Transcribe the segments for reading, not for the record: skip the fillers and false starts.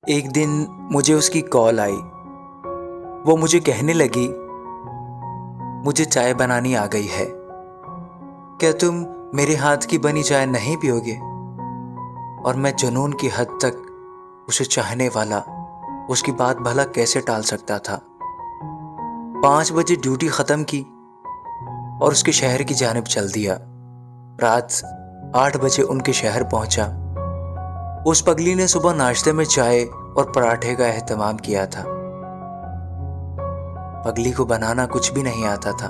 एक दिन मुझे उसकी कॉल आई। वो मुझे कहने लगी, मुझे चाय बनानी आ गई है, क्या तुम मेरे हाथ की बनी चाय नहीं पियोगे? और मैं जुनून की हद तक उसे चाहने वाला उसकी बात भला कैसे टाल सकता था। 5 बजे ड्यूटी खत्म की और उसके शहर की जानिब चल दिया। रात 8 बजे उनके शहर पहुंचा। उस पगली ने सुबह नाश्ते में चाय और पराठे का एहतमाम किया था। पगली को बनाना कुछ भी नहीं आता था।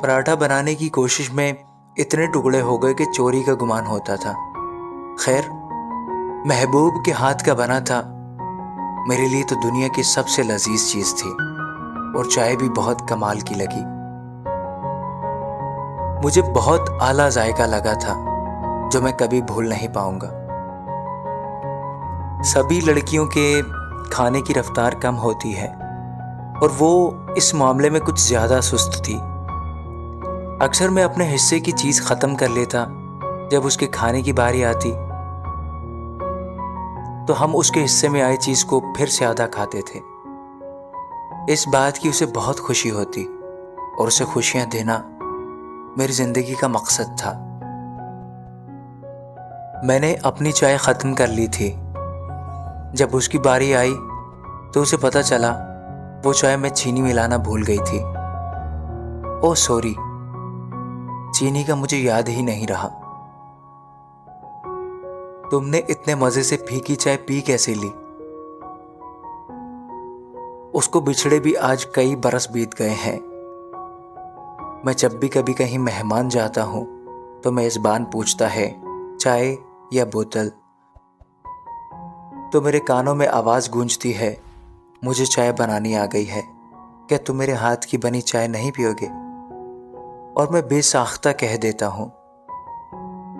पराठा बनाने की कोशिश में इतने टुकड़े हो गए कि चोरी का गुमान होता था। खैर, महबूब के हाथ का बना था मेरे लिए तो दुनिया की सबसे लजीज चीज थी, और चाय भी बहुत कमाल की लगी। मुझे बहुत आला जायका लगा था जो मैं कभी भूल नहीं पाऊंगा। सभी लड़कियों के खाने की रफ्तार कम होती है और वो इस मामले में कुछ ज्यादा सुस्त थी। अक्सर मैं अपने हिस्से की चीज खत्म कर लेता। जब उसके खाने की बारी आती तो हम उसके हिस्से में आई चीज को फिर से आधा खाते थे। इस बात की उसे बहुत खुशी होती और उसे खुशियां देना मेरी जिंदगी का मकसद था। मैंने अपनी चाय खत्म कर ली थी। जब उसकी बारी आई तो उसे पता चला वो चाय में चीनी मिलाना भूल गई थी। ओह सॉरी, चीनी का मुझे याद ही नहीं रहा। तुमने इतने मजे से फीकी चाय पी कैसे ली? उसको बिछड़े भी आज कई बरस बीत गए हैं। मैं जब भी कभी कहीं मेहमान जाता हूं तो मेजबान पूछता है, चाय या बोतल? तो मेरे कानों में आवाज गूंजती है, मुझे चाय बनानी आ गई है, क्या तुम मेरे हाथ की बनी चाय नहीं पियोगे? और मैं बेसाख्ता कह देता हूं,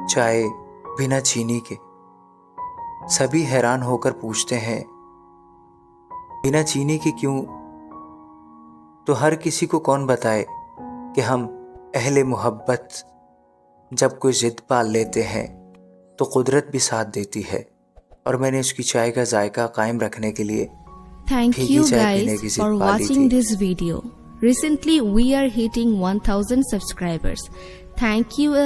चाय बिना चीनी के। सभी हैरान होकर पूछते हैं, बिना चीनी के क्यों? तो हर किसी को कौन बताए कि हम अहले मोहब्बत जब कोई जिद पाल लेते हैं तो कुदरत भी साथ देती है। और मैंने उसकी चाय का जायका कायम रखने के लिए Thank फीकी you चाय पीने guys की for जिद पाली watching थी। this video. Recently we are hitting 1000 subscribers. Thank you.